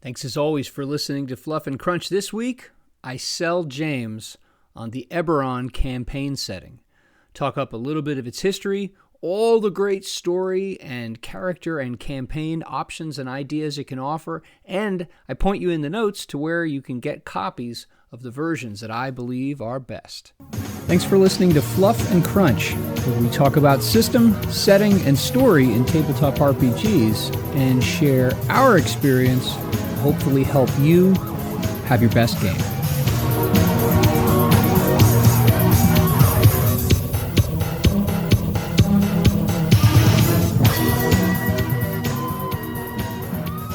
Thanks as always for listening to Fluff and Crunch. This week, I sell James on the Eberron campaign setting. Talk up a little bit of its history, all the great story and character and campaign options and ideas it can offer, and I point you in the notes to where you can get copies of the versions that I believe are best. Thanks for listening to Fluff and Crunch, where we talk about system, setting, and story in tabletop RPGs and share our experience to hopefully help you have your best game.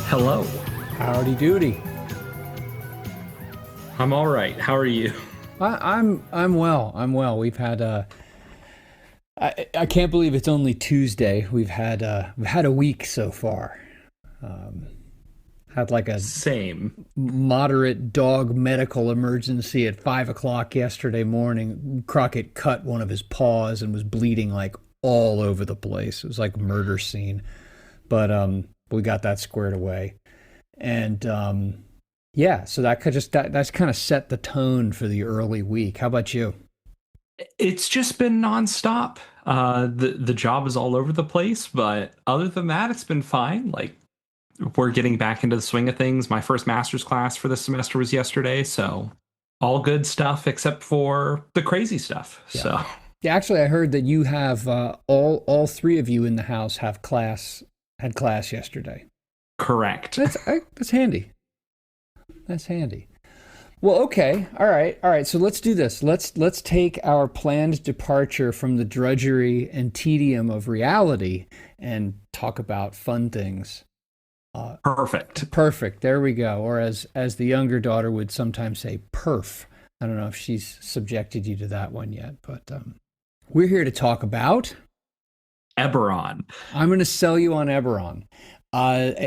Hello. Howdy doody. I'm all right. How are you? I'm well. I'm well. We've had I can't believe it's only Tuesday. We've had a week so far. Had like a Same. moderate dog medical emergency at 5:00 yesterday morning. Crockett cut one of his paws and was bleeding like all over the place. It was like a murder scene. But we got that squared away. And yeah, so that's kind of set the tone for the early week. How about you? It's just been nonstop. The job is all over the place, but other than that, it's been fine. Like, we're getting back into the swing of things. My first master's class for this semester was yesterday, so all good stuff except for the crazy stuff. Yeah. So Yeah, actually, I heard that you have all three of you in the house had class yesterday. correct. That's handy. That's handy. Well, okay. All right. So let's do this. Let's take our planned departure from the drudgery and tedium of reality and talk about fun things. Perfect. There we go. Or as the younger daughter would sometimes say, perf. I don't know if she's subjected you to that one yet, but we're here to talk about Eberron. I'm going to sell you on Eberron.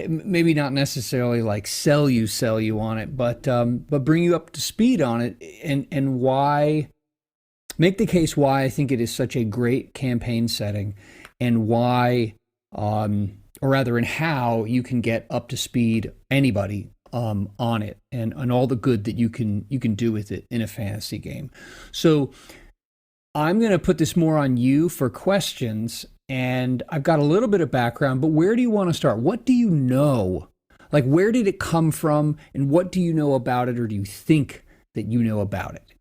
Maybe not necessarily like sell you on it, but bring you up to speed on it and why, make the case why I think it is such a great campaign setting and why, or rather, and how you can get up to speed anybody on it and all the good that you can do with it in a fantasy game. So I'm going to put this more on you for questions. And I've got a little bit of background, but where do you want to start? What do you know? Like, where did it come from? And what do you know about it, or do you think that you know about it?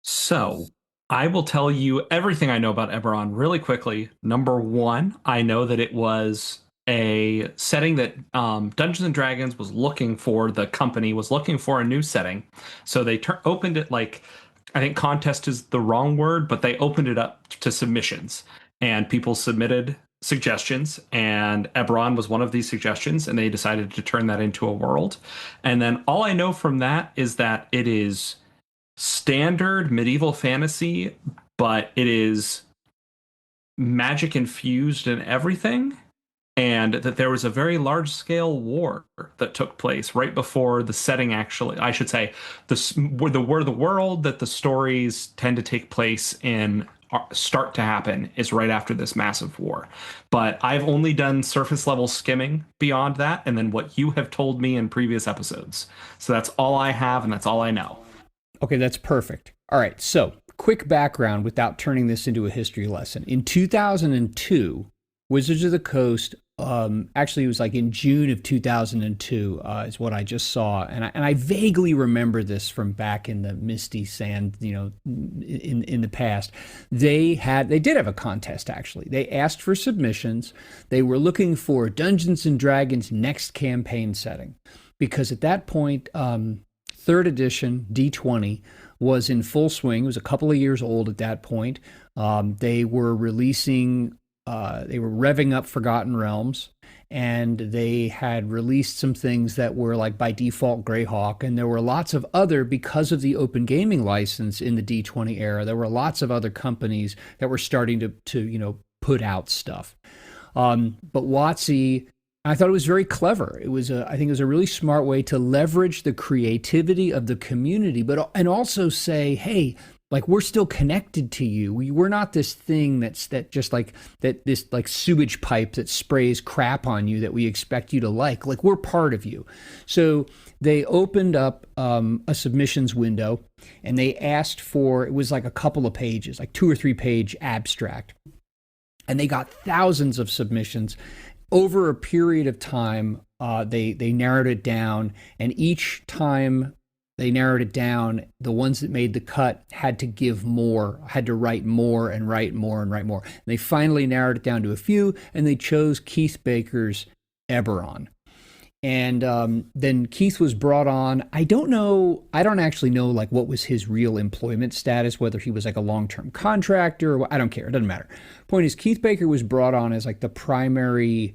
So I will tell you everything I know about Eberron really quickly. Number one, I know that it was a setting that Dungeons and Dragons was looking for. The company was looking for a new setting. So they opened it like, I think contest is the wrong word, but they opened it up to submissions. And people submitted suggestions, and Eberron was one of these suggestions, and they decided to turn that into a world. And then all I know from that is that it is standard medieval fantasy, but it is magic infused in everything, and that there was a very large-scale war that took place right before the setting actually, I should say, the world that the stories tend to take place in start to happen is right after this massive war. But I've only done surface level skimming beyond that, and then what you have told me in previous episodes. So that's all I have, and that's all I know. Okay, that's perfect. All right, so quick background without turning this into a history lesson. In 2002, Wizards of the Coast, actually it was like in June of 2002 is what I just saw, and I vaguely remember this from back in the misty sand, in the past. They did have a contest. Actually, they asked for submissions. They were looking for Dungeons and Dragons next campaign setting, because at that point, third edition D20 was in full swing. It was a couple of years old at that point. They were releasing. They were revving up Forgotten Realms, and they had released some things that were like by default Greyhawk, and there were lots of other, because of the open gaming license in the D20 era, there were lots of other companies that were starting to put out stuff. But WotC, I thought it was very clever. I think it was a really smart way to leverage the creativity of the community, and also say, hey, Like we're still connected to you. We're not this thing that just like that this like sewage pipe that sprays crap on you that we expect you to like. Like we're part of you. So they opened up a submissions window and they asked for, it was like a couple of pages, like 2 or 3 page abstract, and they got thousands of submissions over a period of time. They narrowed it down, and each time they narrowed it down, the ones that made the cut had to give more, had to write more and write more and write more. And they finally narrowed it down to a few, and they chose Keith Baker's Eberron. And then Keith was brought on. I don't actually know like what was his real employment status, whether he was like a long-term contractor or I don't care. It doesn't matter. Point is, Keith Baker was brought on as like the primary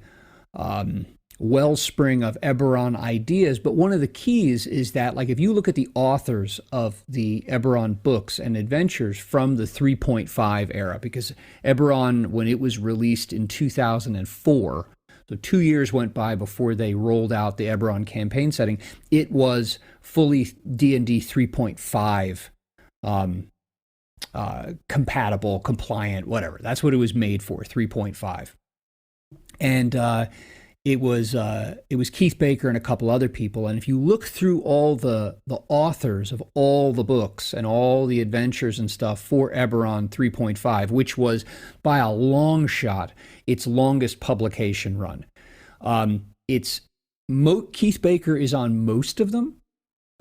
wellspring of Eberron ideas. But one of the keys is that, like, if you look at the authors of the Eberron books and adventures from the 3.5 era, because Eberron, when it was released in 2004, so 2 years went by before they rolled out the Eberron campaign setting, it was fully D&D 3.5 compatible, compliant, whatever. That's what it was made for, 3.5. And it was Keith Baker and a couple other people. And if you look through all the authors of all the books and all the adventures and stuff for Eberron 3.5, which was by a long shot its longest publication run, Keith Baker is on most of them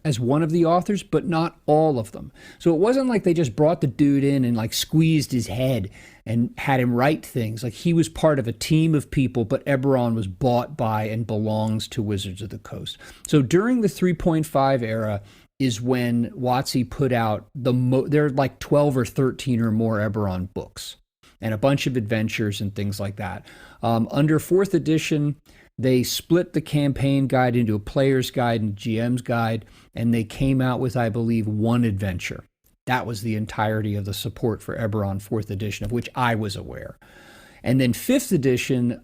as one of the authors, but not all of them. So it wasn't like they just brought the dude in and like squeezed his head and had him write things. Like he was part of a team of people, but Eberron was bought by and belongs to Wizards of the Coast. So during the 3.5 era is when WotC put out there are like 12 or 13 or more Eberron books and a bunch of adventures and things like that. Under 4th edition, they split the campaign guide into a player's guide and GM's guide, and they came out with, I believe, one adventure. That was the entirety of the support for Eberron 4th edition, of which I was aware. And then 5th edition,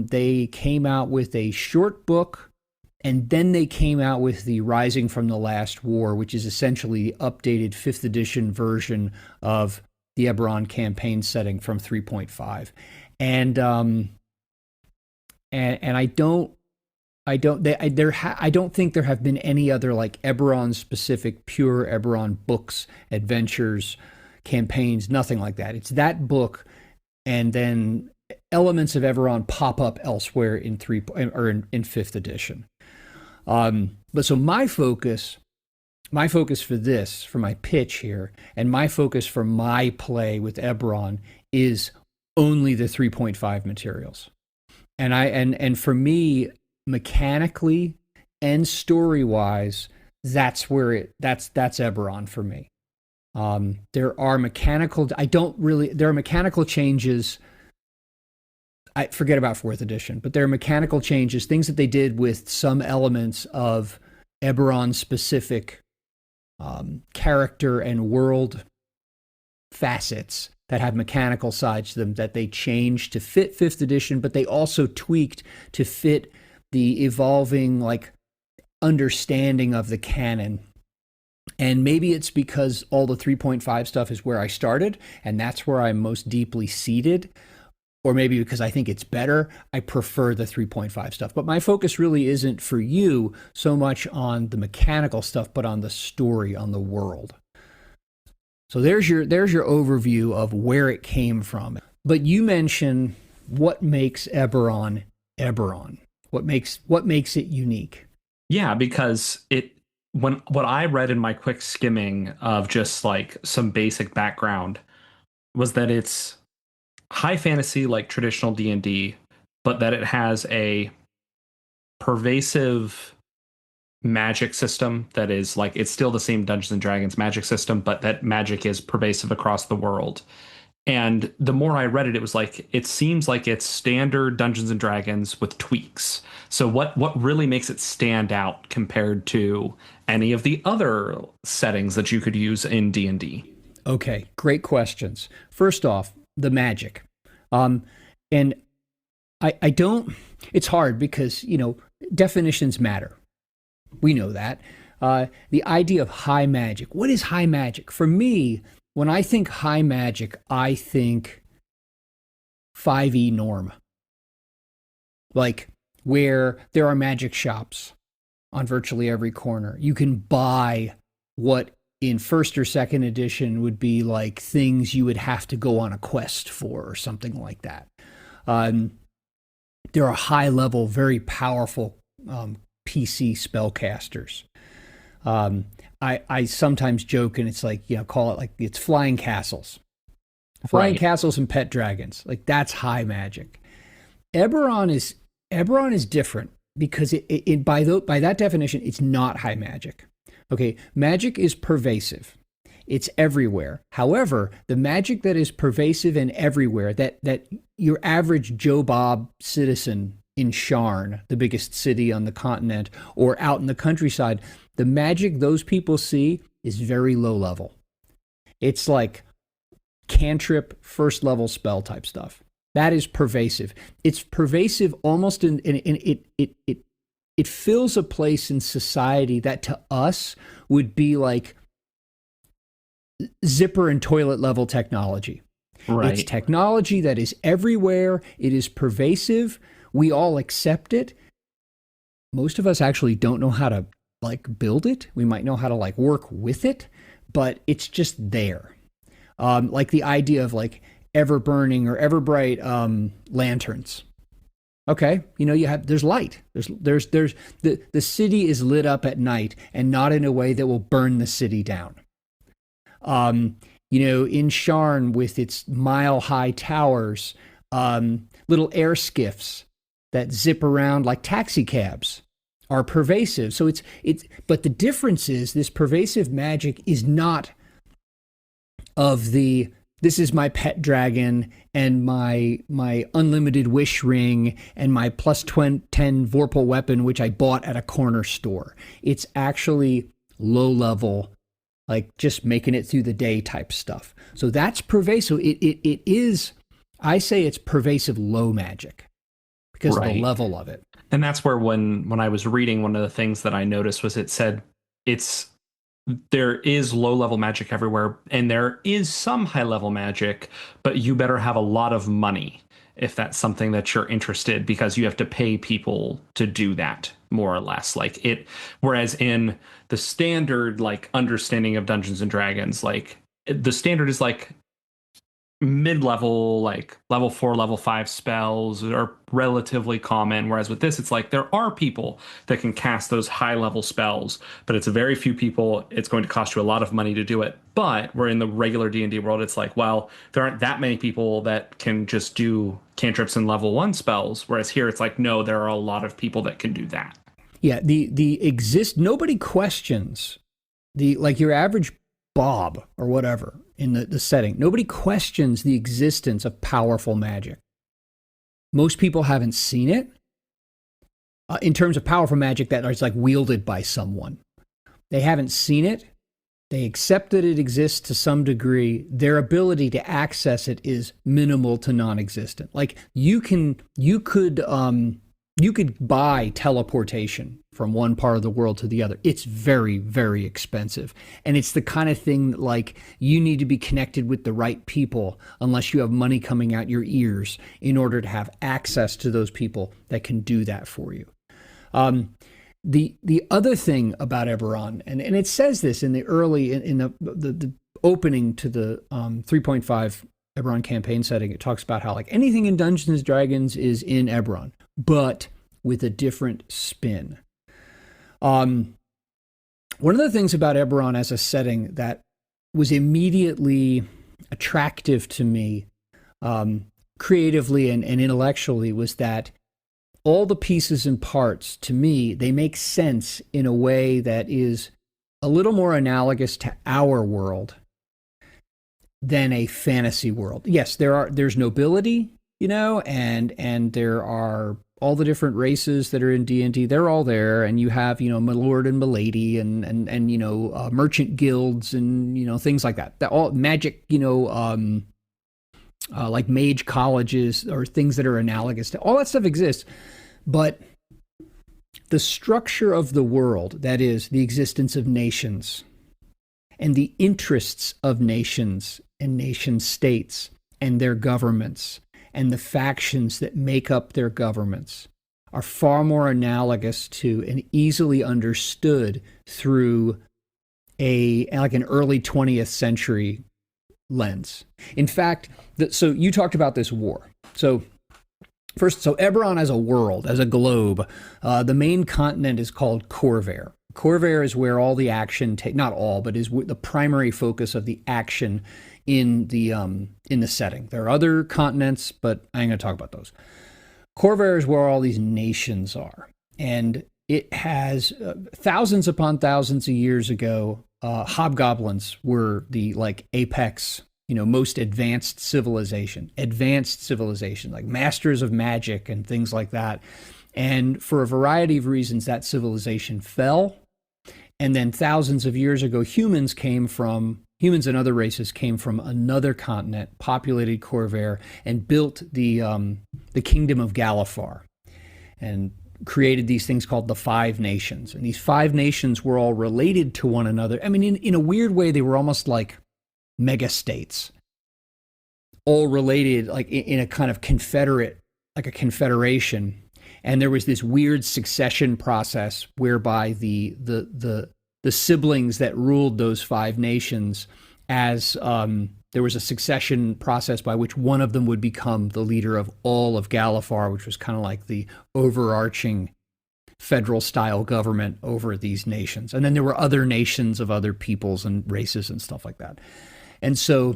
they came out with a short book, and then they came out with the Rising from the Last War, which is essentially the updated 5th edition version of the Eberron campaign setting from 3.5. And I don't think there have been any other like Eberron specific pure Eberron books, adventures, campaigns, nothing like that. It's that book, and then elements of Eberron pop up elsewhere in 5th edition. But so my focus for my pitch here, and my focus for my play with Eberron is only the 3.5 materials. And for me, mechanically and story-wise, that's Eberron for me. There are mechanical changes. I forget about 4th edition, but there are mechanical changes, things that they did with some elements of Eberron-specific character and world facets that have mechanical sides to them that they changed to fit 5th edition, but they also tweaked to fit the evolving like understanding of the canon. And maybe it's because all the 3.5 stuff is where I started and that's where I'm most deeply seated, or maybe because I think it's better, I prefer the 3.5 stuff. But my focus really isn't for you so much on the mechanical stuff, but on the story, on the world. So there's your overview of where it came from. But you mention what makes Eberron Eberron. What makes it unique? Yeah, because what I read in my quick skimming of just like some basic background was that it's high fantasy like traditional D&D, but that it has a pervasive magic system that is like, it's still the same Dungeons and Dragons magic system, but that magic is pervasive across the world. And the more I read it, it was like, it seems like it's standard Dungeons and Dragons with tweaks. So what really makes it stand out compared to any of the other settings that you could use in D&D? Okay, great questions. First off, the magic. And I don't, it's hard because, definitions matter. We know that. The idea of high magic. What is high magic? For me, when I think high magic, I think 5e norm, like where there are magic shops on virtually every corner. You can buy what in first or second edition would be like things you would have to go on a quest for or something like that. Um, there are high level, very powerful PC spellcasters. I sometimes joke and it's like, call it like it's flying castles. Flying castles and pet dragons. Like that's high magic. Eberron is different because by that definition, it's not high magic. Okay, magic is pervasive. It's everywhere. However, the magic that is pervasive and everywhere, that your average Joe Bob citizen in Sharn, the biggest city on the continent, or out in the countryside, the magic those people see is very low level. It's like cantrip, first level spell type stuff. That is pervasive. It's pervasive almost in it fills a place in society that to us would be like zipper and toilet level technology. Right. It's technology that is everywhere. It is pervasive. We all accept it. Most of us actually don't know how to like build it. We might know how to like work with it, but it's just there. Like the idea of like ever burning or ever bright lanterns. Okay, there's light. There's the city is lit up at night and not in a way that will burn the city down. In Sharn with its mile-high towers, little air skiffs that zip around like taxi cabs are pervasive. So but the difference is this pervasive magic is not of this is my pet dragon and my unlimited wish ring and my plus 10 Vorpal weapon, which I bought at a corner store. It's actually low level, like just making it through the day type stuff. So that's pervasive. It is, I say it's pervasive low magic because of the level of it. And that's where when I was reading, one of the things that I noticed was it said there is low level magic everywhere and there is some high level magic, but you better have a lot of money if that's something that you're interested, because you have to pay people to do that more or less. Like it, whereas in the standard like understanding of Dungeons and Dragons, like the standard is like mid-level, like level 4, level 5 spells are relatively common, whereas with this it's like there are people that can cast those high level spells, but it's a very few people. It's going to cost you a lot of money to do it. But we're in the regular D&D world, it's like, well, there aren't that many people that can just do cantrips and level 1 spells, whereas here it's like, no, there are a lot of people that can do that. Yeah, nobody questions like your average Bob or whatever in the setting. Nobody questions the existence of powerful magic. Most people haven't seen it in terms of powerful magic that is like wielded by someone. They haven't seen it. They accept that it exists to some degree. Their ability to access it is minimal to non-existent. Like you could buy teleportation from one part of the world to the other. It's very, very expensive. And it's the kind of thing that, like, you need to be connected with the right people unless you have money coming out your ears in order to have access to those people that can do that for you. The other thing about Eberron, and it says this in the early, in the opening to the 3.5 Eberron campaign setting, it talks about how like anything in Dungeons and Dragons is in Eberron, but with a different spin. One of the things about Eberron as a setting that was immediately attractive to me, creatively and intellectually, was that all the pieces and parts, to me, they make sense in a way that is a little more analogous to our world than a fantasy world. Yes, there's nobility, and there are all the different races that are in D&D. They're all there, and you have, my lord and milady and merchant guilds and, things like that. That all magic, like mage colleges or things that are analogous to all that stuff exists. But the structure of the world, that is the existence of nations and the interests of nations and nation states and their governments and the factions that make up their governments are far more analogous to and easily understood through an early 20th century lens. In fact, so you talked about this war. So Eberron as a world, as a globe, the main continent is called Corvair. Corvair is where all the action, not all, but is the primary focus of the action in the setting. There are other continents, but I ain't going to talk about those. Corvair is where all these nations are, and it has thousands upon thousands of years ago. Hobgoblins were the apex, most advanced civilization, like masters of magic and things like that. And for a variety of reasons, that civilization fell. And then thousands of years ago, humans and other races came from another continent, populated Corvair, and built the kingdom of Galifar, and created these things called the Five Nations. And these Five Nations were all related to one another. I mean, in a weird way, they were almost like mega states, all related, like in a kind of confederation. And there was this weird succession process whereby the siblings that ruled those Five Nations, as there was a succession process by which one of them would become the leader of all of Galifar, which was kind of like the overarching federal style government over these nations. And then there were other nations of other peoples and races and stuff like that. And so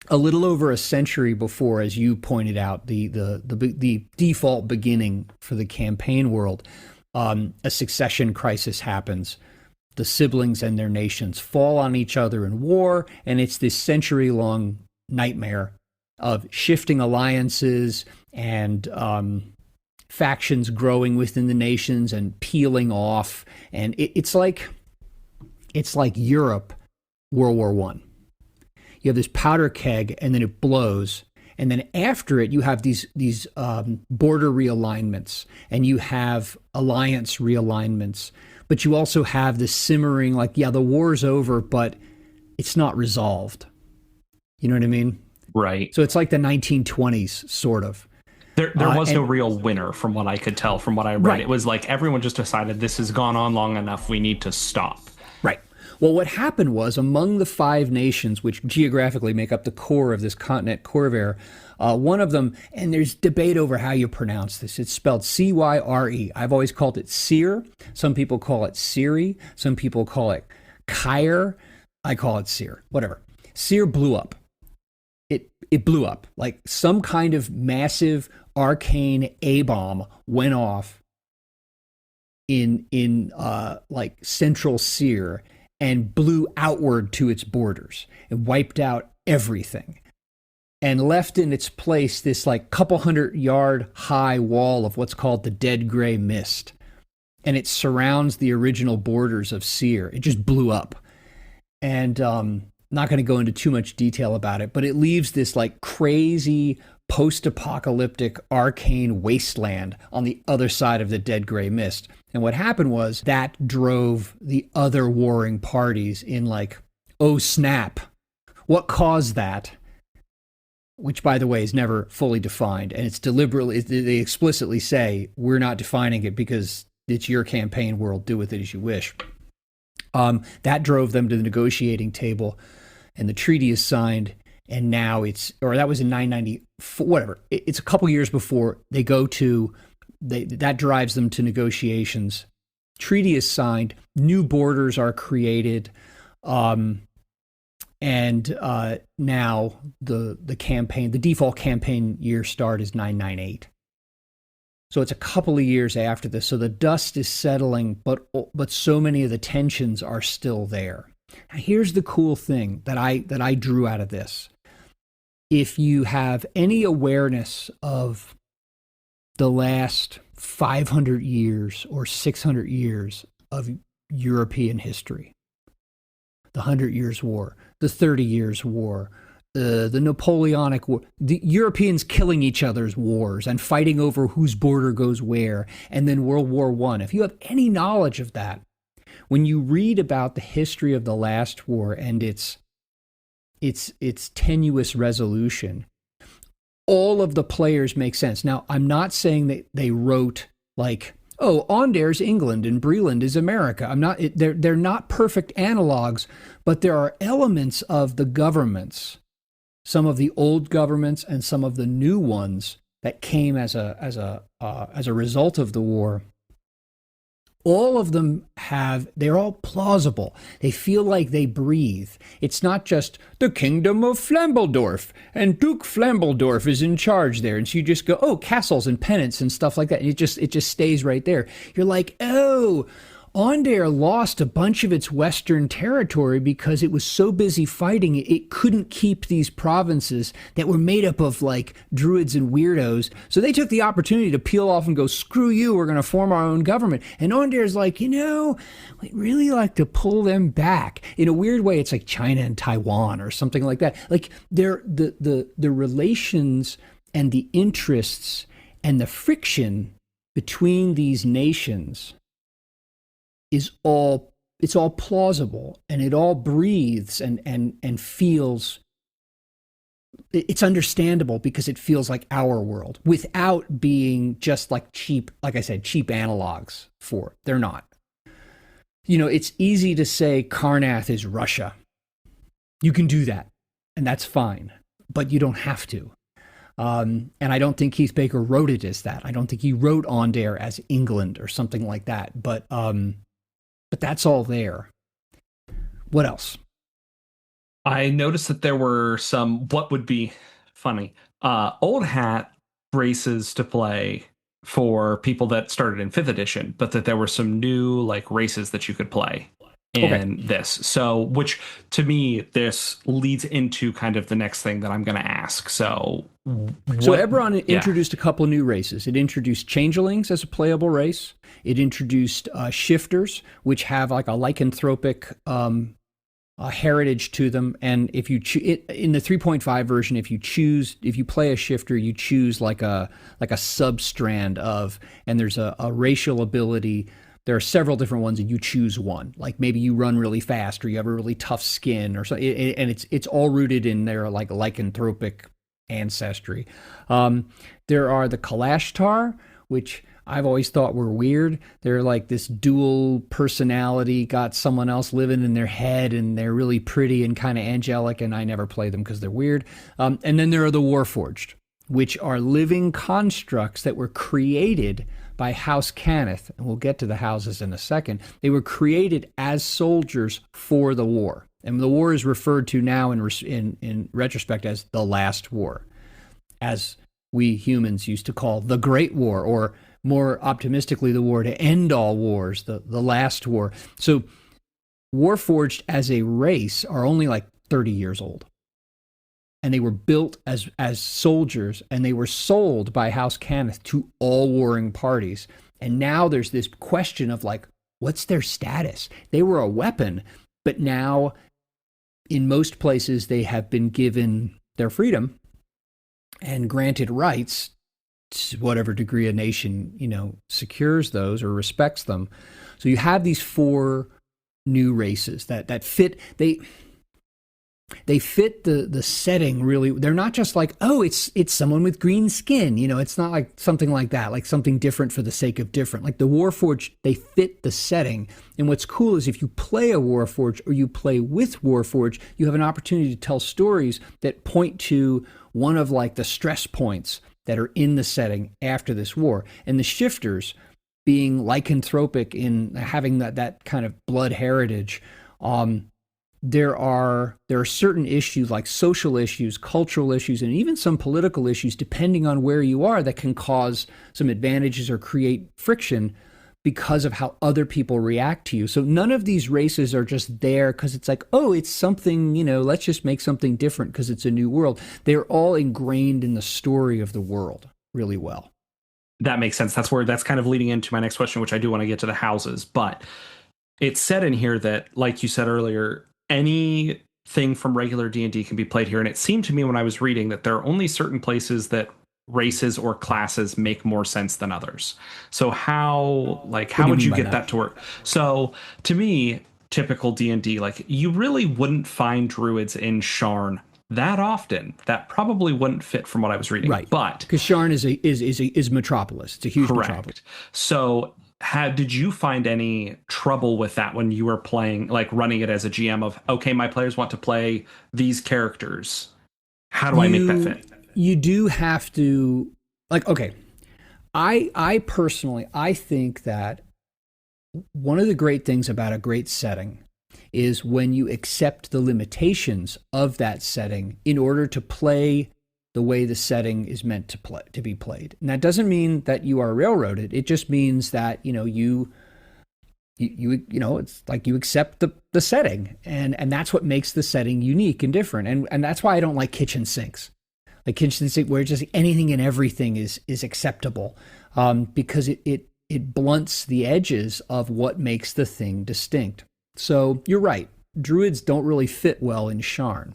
a little over a century before, as you pointed out, the default beginning for the campaign world, a succession crisis happens. The siblings and their nations fall on each other in war, and it's this century-long nightmare of shifting alliances and factions growing within the nations and peeling off. And it's like Europe, World War I. You have this powder keg, and then it blows. And then after it, you have these border realignments, and you have alliance realignments. But you also have this simmering, the war's over, but it's not resolved. You know what I mean? Right. So it's like the 1920s, sort of. There was no real winner, from what I could tell, from what I read. Right. It was like everyone just decided this has gone on long enough, we need to stop. Right. Well, what happened was, among the Five Nations, which geographically make up the core of this continent, Corvair, one of them, and there's debate over how you pronounce this. It's spelled C-Y-R-E. I've always called it Seir. Some people call it Siri. Some people call it Kyre. I call it Seir. Whatever. Seir blew up. It blew up. Like some kind of massive arcane A-bomb went off in central Seir and blew outward to its borders and wiped out everything, and left in its place this couple 100-yard high wall of what's called the dead gray mist. And it surrounds the original borders of Seir. It just blew up. And not going to go into too much detail about it, but it leaves this crazy post-apocalyptic arcane wasteland on the other side of the dead gray mist. And what happened was that drove the other warring parties in oh snap, what caused that? Which, by the way, is never fully defined. And it's deliberately, they explicitly say, we're not defining it because it's your campaign world, do with it as you wish. That drove them to the negotiating table, and the treaty is signed. And now that was in 994, whatever. It's a couple years before they go to, that drives them to negotiations. Treaty is signed, new borders are created. And now the campaign, the default campaign year start is 998. So it's a couple of years after this. So the dust is settling, but so many of the tensions are still there. Now, here's the cool thing that I drew out of this. If you have any awareness of the last 500 years or 600 years of European history, the 100 Years' War, the 30 Years' War, the Napoleonic War, the Europeans killing each other's wars and fighting over whose border goes where, and then World War I. If you have any knowledge of that, When you read about the history of the last war and its tenuous resolution, all of the players make sense. Now, I'm not saying that they wrote like, oh, Onder's England and Breland is America. I'm not. They're not perfect analogs, but there are elements of the governments, some of the old governments and some of the new ones that came as a result of the war. All of them they're all plausible. They feel like they breathe. It's not just the kingdom of Flambledorf and Duke Flambledorf is in charge there. And so you just go, oh, castles and pennants and stuff like that. And it just stays right there. You're like, oh, Onder lost a bunch of its western territory because it was so busy fighting it couldn't keep these provinces that were made up of like druids and weirdos. So they took the opportunity to peel off and go, screw you, we're going to form our own government. And Onder's like, we'd really like to pull them back. In a weird way, it's like China and Taiwan or something like that. Like the relations and the interests and the friction between these nations it's all plausible, and it all breathes and feels, it's understandable because it feels like our world without being just like cheap, like I said, cheap analogs for it. They're not. It's easy to say Karnath is Russia. You can do that, and that's fine, but you don't have to. And I don't think Keith Baker wrote it as that. I don't think he wrote Onder as England or something like that. But that's all there. What else? I noticed that there were some, what would be funny, old hat races to play for people that started in 5th edition, but that there were some new like races that you could play in this. So, which to me, this leads into kind of the next thing that I'm going to ask. So Eberron introduced a couple of new races. It introduced changelings as a playable race. It introduced shifters, which have like a lycanthropic heritage to them. And if you in the 3.5 version, if you play a shifter, you choose like a substrand of, and there's a racial ability. There are several different ones, and you choose one. Like maybe you run really fast, or you have a really tough skin, or something. And it's all rooted in their like lycanthropic ancestry. There are the Kalashtar, which I've always thought were weird. They're like this dual personality, got someone else living in their head, and they're really pretty and kind of angelic, and I never play them because they're weird. And then there are the Warforged, which are living constructs that were created by House Cannith, and we'll get to the houses in a second. They were created as soldiers for the war, and the war is referred to now in retrospect as the Last War, as we humans used to call the Great War, or more optimistically, the war to end all wars, the Last War. So Warforged as a race are only like 30 years old. And they were built as soldiers, and they were sold by House Cannith to all warring parties. And now there's this question of like, what's their status? They were a weapon, but now in most places they have been given their freedom and granted rights to whatever degree a nation, secures those or respects them. So you have these 4 new races that fit. They fit the setting really. They're not just like, oh, it's someone with green skin. It's not like something like that, like something different for the sake of different. Like the Warforged, they fit the setting. And what's cool is if you play a Warforged or you play with Warforged, you have an opportunity to tell stories that point to one of like the stress points that are in the setting after this war. And the shifters, being lycanthropic in having that kind of blood heritage, there are certain issues like social issues, cultural issues, and even some political issues, depending on where you are, that can cause some advantages or create friction because of how other people react to you. So none of these races are just there because it's like, oh, it's something, let's just make something different because it's a new world. They're all ingrained in the story of the world really well. That makes sense. That's kind of leading into my next question, which I do want to get to the houses. But it's said in here that, like you said earlier, anything from regular D&D can be played here. And it seemed to me when I was reading that there are only certain places that races or classes make more sense than others. So What how do you would mean you by get that? that to work? So to me, typical D&D, like you really wouldn't find druids in Sharn that often. That probably wouldn't fit from what I was reading. Right. But Because Sharn is Metropolis. It's a huge metropolis. correct. So did you find any trouble with that when you were playing, like running it as a GM of, okay, my players want to play these characters. How do I make that You fit? you do have to, like, okay. I personally I think that one of the great things about a great setting is when you accept the limitations of that setting in order to play the way the setting is meant to be played. And that doesn't mean that you are railroaded. It just means that, it's like you accept the setting, and that's what makes the setting unique and different. And that's why I don't like kitchen sinks. Like kitchen sink where just anything and everything is acceptable, because it blunts the edges of what makes the thing distinct. So you're right. Druids don't really fit well in Sharn.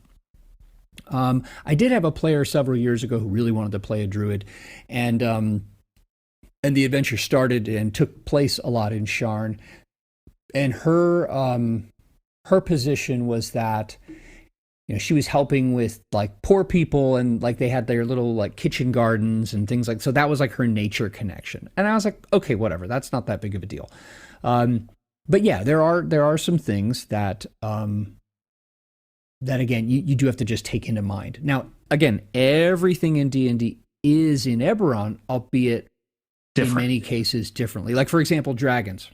I did have a player several years ago who really wanted to play a druid, and the adventure started and took place a lot in Sharn. And her position was that she was helping with like poor people, and like they had their little like kitchen gardens and things like, so that was like her nature connection. And I was like, okay, whatever, that's not that big of a deal. But yeah, there are some things that that again you do have to just take into mind. Now, again, everything in D&D is in Eberron, albeit in many cases differently. Like for example, dragons.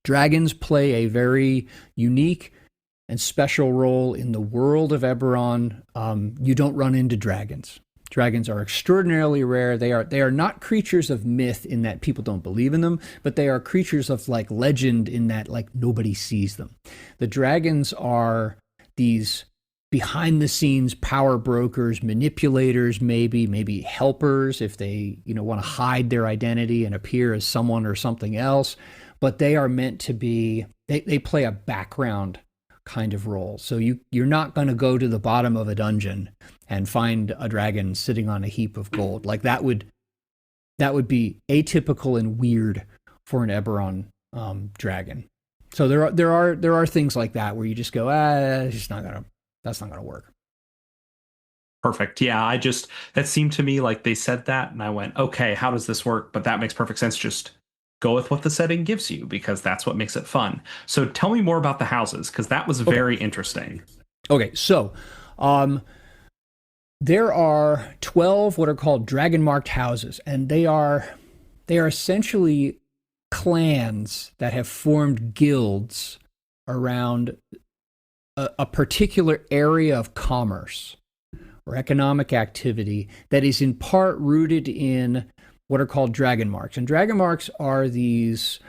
Dragons play a very unique and special role in the world of Eberron. You don't run into dragons. Dragons are extraordinarily rare. They are not creatures of myth in that people don't believe in them, but they are creatures of like legend in that like nobody sees them. The dragons are these behind the scenes power brokers, manipulators, maybe helpers if they want to hide their identity and appear as someone or something else. But they are meant to be. They play a background kind of role. So you're not going to go to the bottom of a dungeon and find a dragon sitting on a heap of gold. Like that would be atypical and weird for an Eberron dragon. So there are things like that where you just go, that's not gonna work. Perfect. Yeah, that seemed to me like they said that, and I went, okay, how does this work? But that makes perfect sense. Just go with what the setting gives you because that's what makes it fun. So tell me more about the houses because that was very interesting. Okay, so there are 12 what are called dragon marked houses, and they are essentially clans that have formed guilds around a particular area of commerce or economic activity that is in part rooted in what are called dragon marks. And dragon marks are these,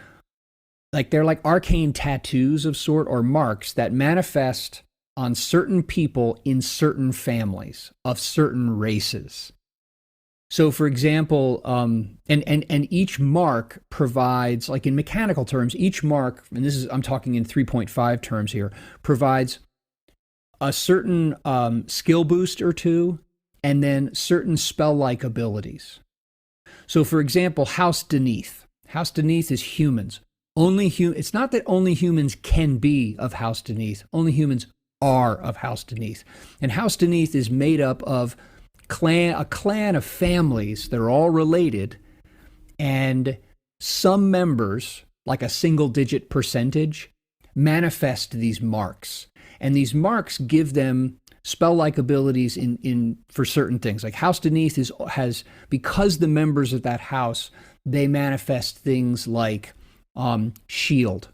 like they're like arcane tattoos of sort, or marks that manifest on certain people in certain families of certain races. So for example, and each mark provides, like in mechanical terms, each mark, and I'm talking in 3.5 terms here, provides a certain skill boost or two, and then certain spell-like abilities. So for example, House Deneath. House Deneath is humans. It's not that only humans can be of House Deneath. Only humans are of House Deneath. And House Deneath is made up of a clan of families that are all related, and some members, like a single-digit percentage, manifest these marks. And these marks give them spell-like abilities in for certain things. Like House Deneath has, because the members of that house, they manifest things like shield,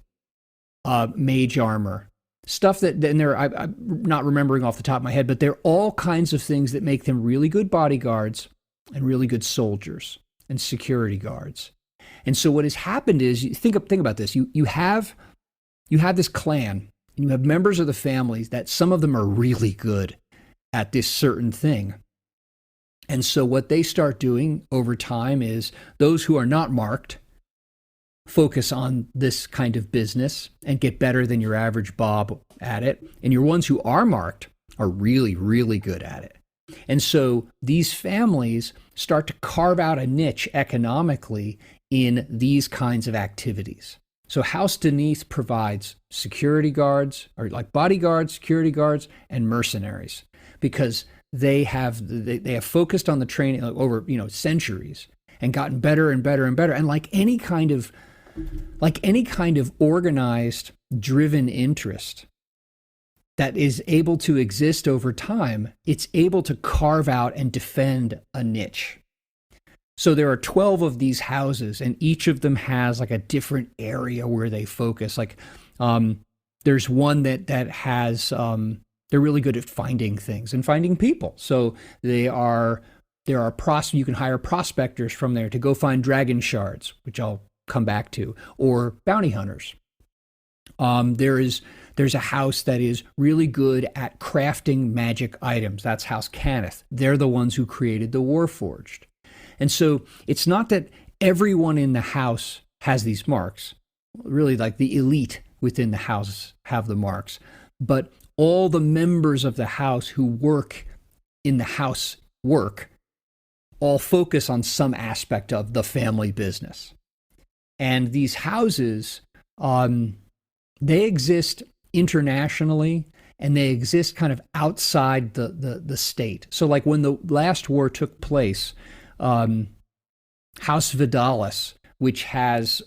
mage armor, stuff that, and I'm not remembering off the top of my head, but they're all kinds of things that make them really good bodyguards and really good soldiers and security guards. And so what has happened is, you think about this. You have this clan, and you have members of the families that some of them are really good at this certain thing. And so what they start doing over time is those who are not marked focus on this kind of business and get better than your average Bob at it. And your ones who are marked are really, really good at it. And so these families start to carve out a niche economically in these kinds of activities. So House Deneath provides security guards, or like bodyguards, security guards, and mercenaries, because they have focused on the training over centuries and gotten better and better and better. And like any kind of organized, driven interest that is able to exist over time, it's able to carve out and defend a niche. So there are 12 of these houses, and each of them has like a different area where they focus. Like there's one that has they're really good at finding things and finding people. So there are you can hire prospectors from there to go find dragon shards, which I'll come back to, or bounty hunters. There's a house that is really good at crafting magic items. That's House Cannith. They're the ones who created the Warforged. And so it's not that everyone in the house has these marks. Really, like the elite within the house have the marks. But all the members of the house who work in the house all focus on some aspect of the family business. And these houses, they exist internationally, and they exist kind of outside the state. So like when the last war took place, House Vidalis, which has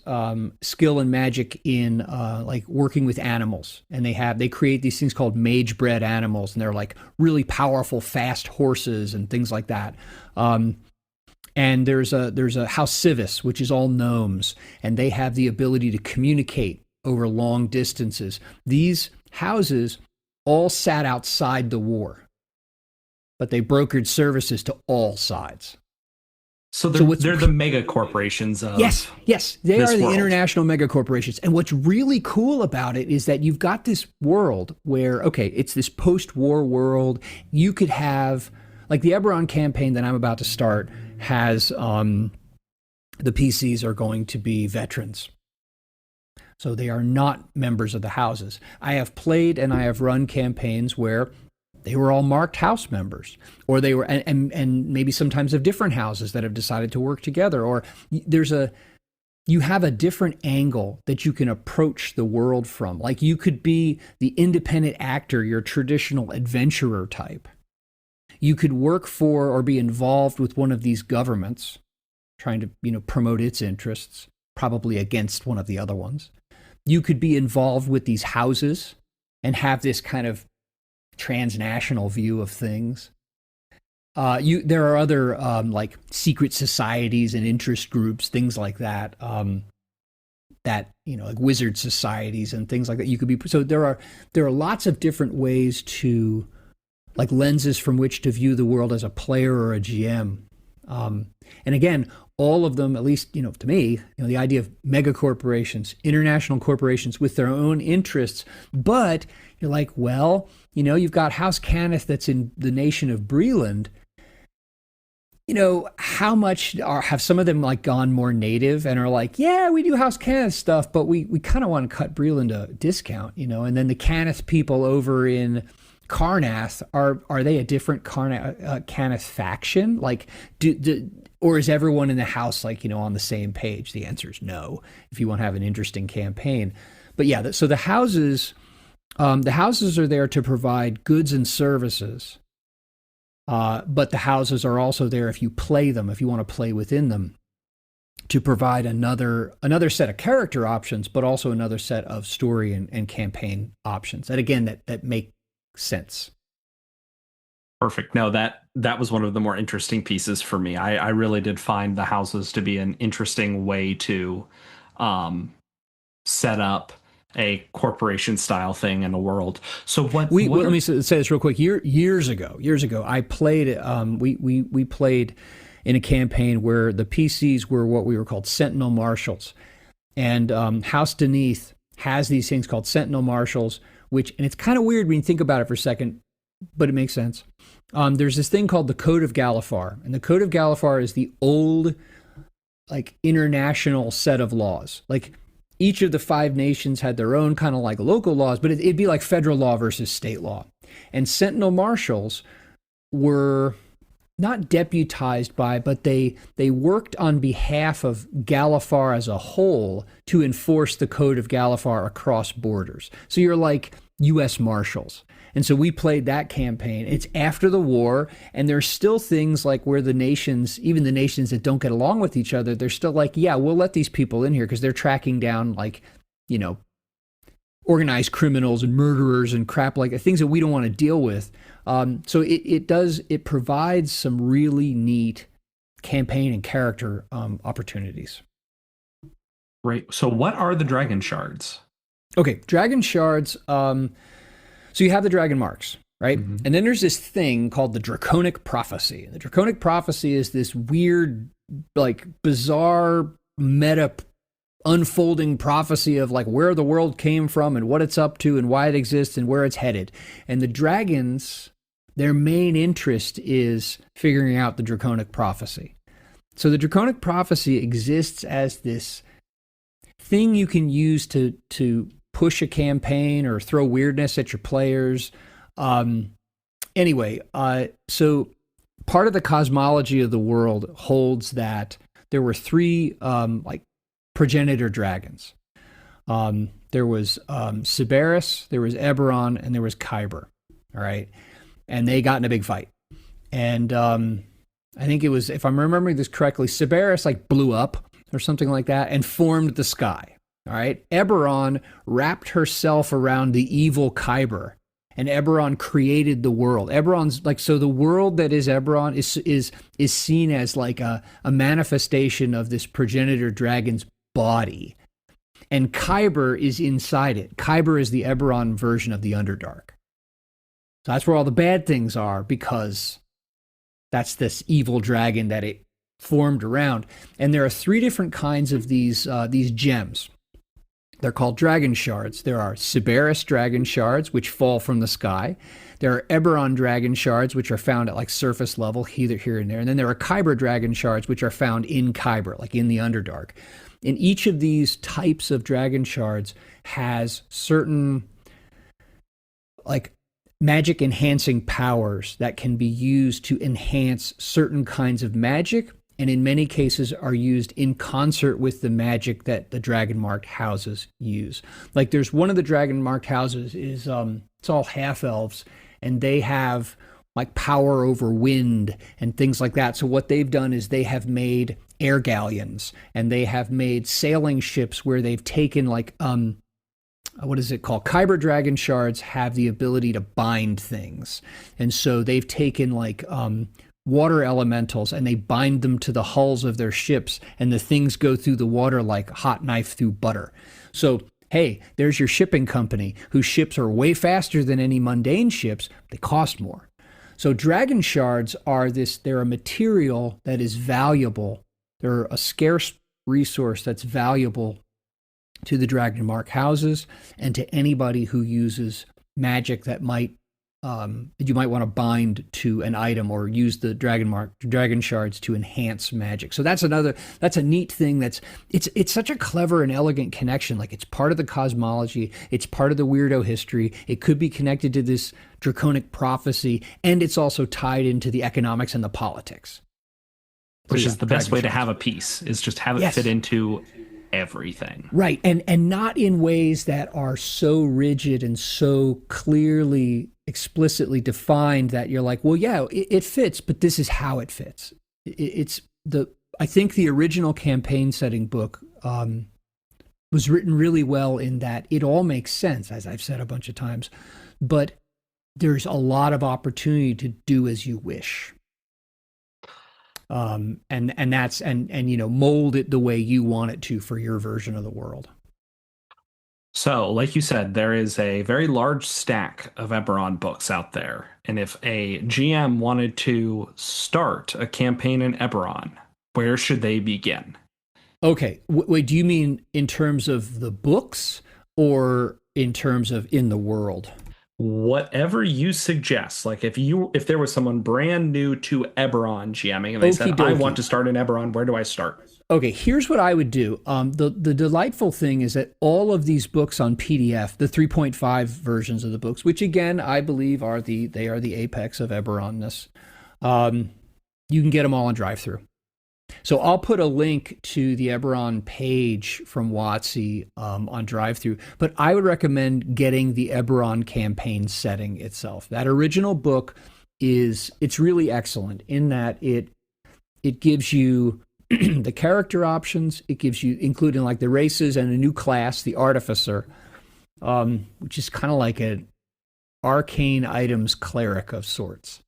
skill and magic in like working with animals, and they create these things called mage bred animals, and they're like really powerful, fast horses and things like that. And there's a House Civis, which is all gnomes, and they have the ability to communicate over long distances. These houses all sat outside the war, but they brokered services to all sides. So they're the mega corporations of yes, they are the world. International mega corporations. And what's really cool about it is that you've got this world where, okay, it's this post-war world. You could have, like the Eberron campaign that I'm about to start has, the PCs are going to be veterans. So they are not members of the houses. I have played and I have run campaigns where they were all marked house members, or they were, and maybe sometimes of different houses that have decided to work together, or you have a different angle that you can approach the world from. Like you could be the independent actor, your traditional adventurer type. You could work for or be involved with one of these governments, trying to, promote its interests, probably against one of the other ones. You could be involved with these houses and have this kind of transnational view of things. There are other like secret societies and interest groups, things like that. Like wizard societies and things like that. You could be so there are lots of different ways to, like, lenses from which to view the world as a player or a GM. And again, all of them, at least, to me, the idea of mega corporations, international corporations with their own interests. But you're like, well, you've got House Cannith that's in the nation of Breland. How much have some of them like gone more native and are like, yeah, we do House Cannith stuff, but we kind of want to cut Breland a discount, and then the Cannith people over in Carnath, are they a different Cannith faction? Like, or is everyone in the house like, on the same page? The answer is no, if you want to have an interesting campaign. But yeah, so the houses are there to provide goods and services. But the houses are also there if you play them, if you want to play within them, to provide another set of character options, but also another set of story and campaign options. And again, that make sense. Perfect. No, that was one of the more interesting pieces for me. I really did find the houses to be an interesting way to set up a corporation style thing in the world. So let me say this real quick. Years ago, I played. We played in a campaign where the PCs were what we were called Sentinel Marshals, and House Deneath has these things called Sentinel Marshals. And it's kind of weird when you think about it for a second, but it makes sense. There's this thing called the Code of Galifar, and the Code of Galifar is the old, like, international set of laws. Like, each of the 5 nations had their own kind of like local laws, but it'd be like federal law versus state law. And Sentinel Marshals were not deputized by, but they worked on behalf of Galifar as a whole to enforce the code of Galifar across borders. So you're like U.S. Marshals. And so we played that campaign. It's after the war, and there's still things like where the nations, even the nations that don't get along with each other, they're still like, yeah, we'll let these people in here because they're tracking down, like, you know, organized criminals and murderers and crap, like things that we don't want to deal with. So it provides some really neat campaign and character opportunities. Right. So what are the dragon shards? Okay, dragon shards. So you have the dragon marks, right? Mm-hmm. And then there's this thing called the Draconic Prophecy. The Draconic Prophecy is this weird, like bizarre meta unfolding prophecy of like where the world came from and what it's up to and why it exists and where it's headed. And the dragons, their main interest is figuring out the Draconic Prophecy. So the Draconic Prophecy exists as this thing you can use to push a campaign or throw weirdness at your players. Anyway, so part of the cosmology of the world holds that there were three like progenitor dragons. There was Cerberus, there was Eberron, and there was Kyber. All right, and they got in a big fight. And I think it was, if I'm remembering this correctly, Cerberus like blew up or something like that and formed the sky. All right, Eberron wrapped herself around the evil Kyber, and Eberron created the world. Eberron's like, so the world that is Eberron is seen as like a manifestation of this progenitor dragon's body, and Kyber is inside it. Kyber is the Eberron version of the Underdark. So that's where all the bad things are, because that's this evil dragon that it formed around. And there are three different kinds of these gems. They're called dragon shards. There are Cerberus dragon shards, which fall from the sky. There are Eberron dragon shards, which are found at like surface level, either here and there. And then there are Kyber dragon shards, which are found in Kyber, like in the Underdark. And each of these types of dragon shards has certain like magic enhancing powers that can be used to enhance certain kinds of magic, and in many cases are used in concert with the magic that the dragon marked houses use. Like there's one of the dragon marked houses is it's all half elves, and they have like power over wind and things like that. So what they've done is they have made air galleons, and they have made sailing ships where they've taken like what is it called? Kyber dragon shards have the ability to bind things, and so they've taken like water elementals and they bind them to the hulls of their ships, and the things go through the water like hot knife through butter. So hey, there's your shipping company whose ships are way faster than any mundane ships. They cost more. So dragon shards are they're a material that is valuable. They're a scarce resource that's valuable to the dragon mark houses and to anybody who uses magic that you might want to bind to an item or use the dragon shards to enhance magic. So that's a neat thing. It's such a clever and elegant connection. Like it's part of the cosmology. It's part of the weirdo history. It could be connected to this draconic prophecy, and it's also tied into the economics and the politics. Which is the best way to have a piece, is just have it fit into everything. Right. And not in ways that are so rigid and so clearly, explicitly defined that you're like, well, yeah, it fits, but this is how it fits. I think the original campaign setting book was written really well in that it all makes sense, as I've said a bunch of times, but there's a lot of opportunity to do as you wish. And mold it the way you want it to for your version of the world. So, like you said, there is a very large stack of Eberron books out there. And if a GM wanted to start a campaign in Eberron, where should they begin? Okay. Wait, do you mean in terms of the books or in terms of in the world? Whatever you suggest. Like if there was someone brand new to Eberron GMing and they said, I want to start in Eberron, where do I start? Okay, here's what I would do. The delightful thing is that all of these books on PDF, the 3.5 versions of the books, which again I believe are the apex of Eberronness, you can get them all on drive-through. So I'll put a link to the Eberron page from WotC on drive-through, but I would recommend getting the Eberron campaign setting itself. That original book it's really excellent in that it gives you the character options. It gives you, including like the races and a new class, the Artificer, which is kind of like an arcane items cleric of sorts.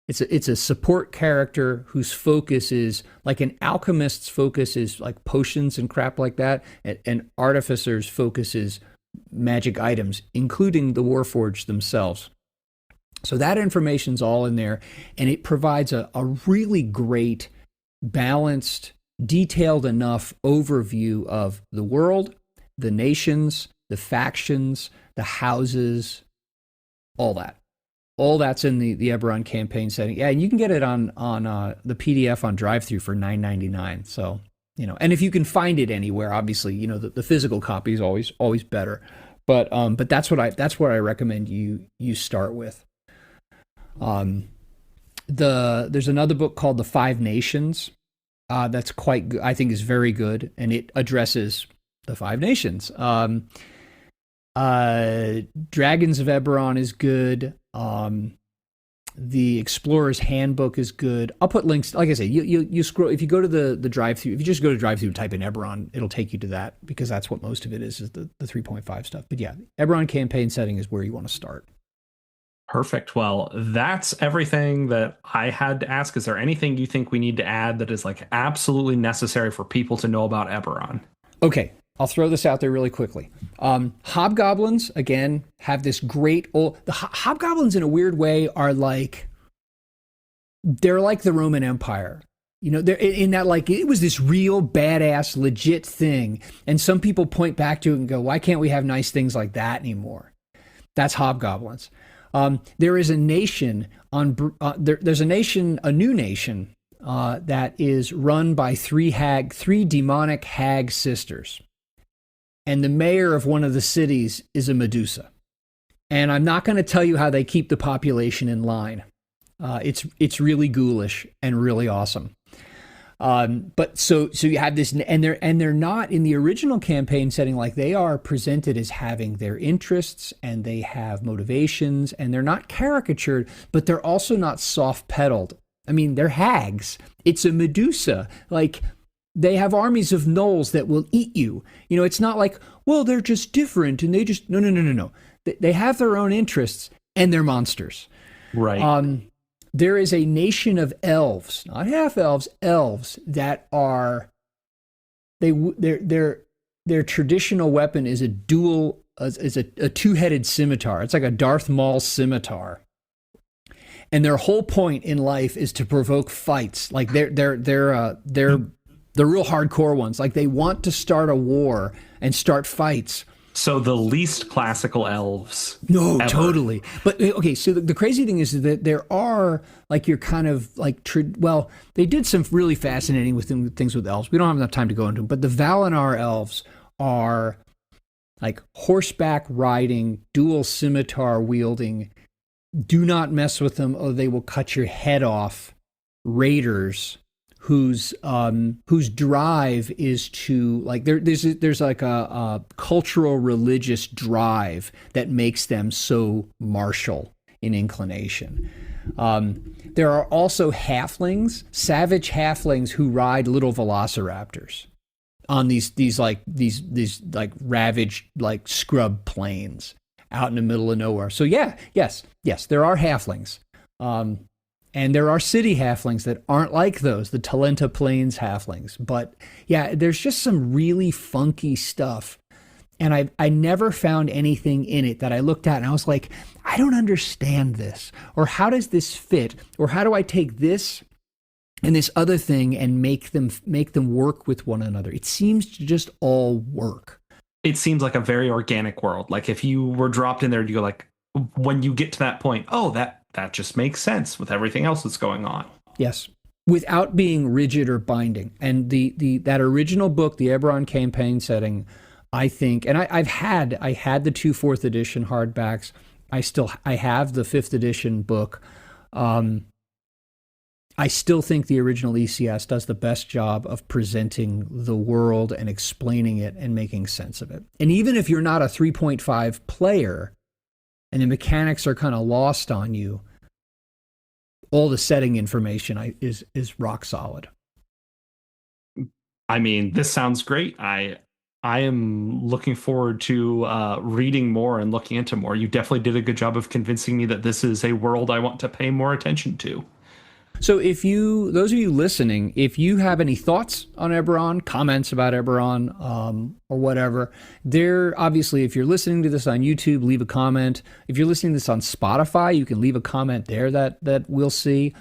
It's a support character whose focus is like an alchemist's focus is like potions and crap like that, and Artificer's focus is magic items, including the Warforged themselves. So that information's all in there, and it provides a really great, balanced, detailed enough overview of the world, the nations, the factions, the houses, all that. All that's in the Eberron campaign setting. Yeah, and you can get it on the PDF on drive-through for $9.99. So, and if you can find it anywhere, obviously, the physical copy is always better. But that's what I recommend you start with. There's another book called The Five Nations. That's quite good. I think is very good, and it addresses the Five Nations. Dragons of Eberron is good. The Explorer's Handbook is good. I'll put links. Like I say, you scroll, if you go to the drive-through, if you just go to drive-through and type in Eberron, it'll take you to that, because that's what most of it is the 3.5 stuff. But yeah, Eberron campaign setting is where you want to start. Perfect. Well, that's everything that I had to ask. Is there anything you think we need to add that is like absolutely necessary for people to know about Eberron? Okay, I'll throw this out there really quickly. Hobgoblins, again, have this great old... The hobgoblins, in a weird way, are like... They're like the Roman Empire. They're in that, like, it was this real badass, legit thing. And some people point back to it and go, why can't we have nice things like that anymore? That's hobgoblins. There is a nation there's a new nation that is run by three demonic hag sisters. And the mayor of one of the cities is a Medusa. And I'm not going to tell you how they keep the population in line. It's really ghoulish and really awesome. But so you have this, and they're not in the original campaign setting, like they are presented as having their interests and they have motivations, and they're not caricatured, but they're also not soft pedaled. I mean, they're hags. It's a Medusa. Like, they have armies of gnolls that will eat you. It's not like, well, they're just different and they just no. They have their own interests and they're monsters. Right. There is a nation of elves, not half elves, elves that are their traditional weapon is a two-headed scimitar. It's like a Darth Maul scimitar. And their whole point in life is to provoke fights. Like they're the real hardcore ones. Like they want to start a war and start fights. So the least classical elves. No, ever. Totally. But okay, so the crazy thing is that there are like your kind of like, they did some really fascinating things with elves. We don't have enough time to go into them, but the Valinar elves are like horseback riding, dual scimitar wielding, do not mess with them or they will cut your head off raiders whose drive is to like there's like a cultural religious drive that makes them so martial in inclination. There are also halflings, savage halflings who ride little velociraptors on these ravaged like scrub plains out in the middle of nowhere. So yes, there are halflings. And there are city halflings that aren't like those, the Talenta Plains halflings. But yeah, there's just some really funky stuff. And I never found anything in it that I looked at and I was like, I don't understand this. Or how does this fit? Or how do I take this and this other thing and make them work with one another? It seems to just all work. It seems like a very organic world. Like if you were dropped in there, you go like, when you get to that point, oh, that just makes sense with everything else that's going on. Yes. without being rigid or binding. And that original book, the Eberron campaign setting, I think, and I had the 2 4th edition hardbacks. I have the 5th edition book. I still think the original ECS does the best job of presenting the world and explaining it and making sense of it. And even if you're not a 3.5 player and the mechanics are kind of lost on you, all the setting information is rock solid. I mean, this sounds great. I am looking forward to reading more and looking into more. You definitely did a good job of convincing me that this is a world I want to pay more attention to. So those of you listening, if you have any thoughts on Eberron, comments about Eberron, or whatever, obviously, if you're listening to this on YouTube, leave a comment. If you're listening to this on Spotify, you can leave a comment there that we'll see.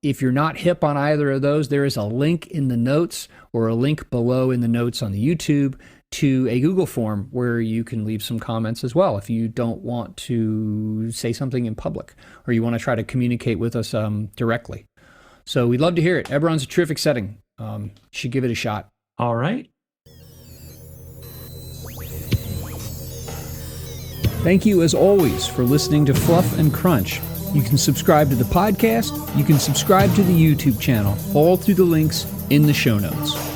If you're not hip on either of those, there is a link in the notes or a link below in the notes on the YouTube to a Google form where you can leave some comments as well if you don't want to say something in public or you want to try to communicate with us directly. So we'd love to hear it. Eberron's a terrific setting. You should give it a shot. All right. Thank you, as always, for listening to Fluff and Crunch. You can subscribe to the podcast. You can subscribe to the YouTube channel, all through the links in the show notes.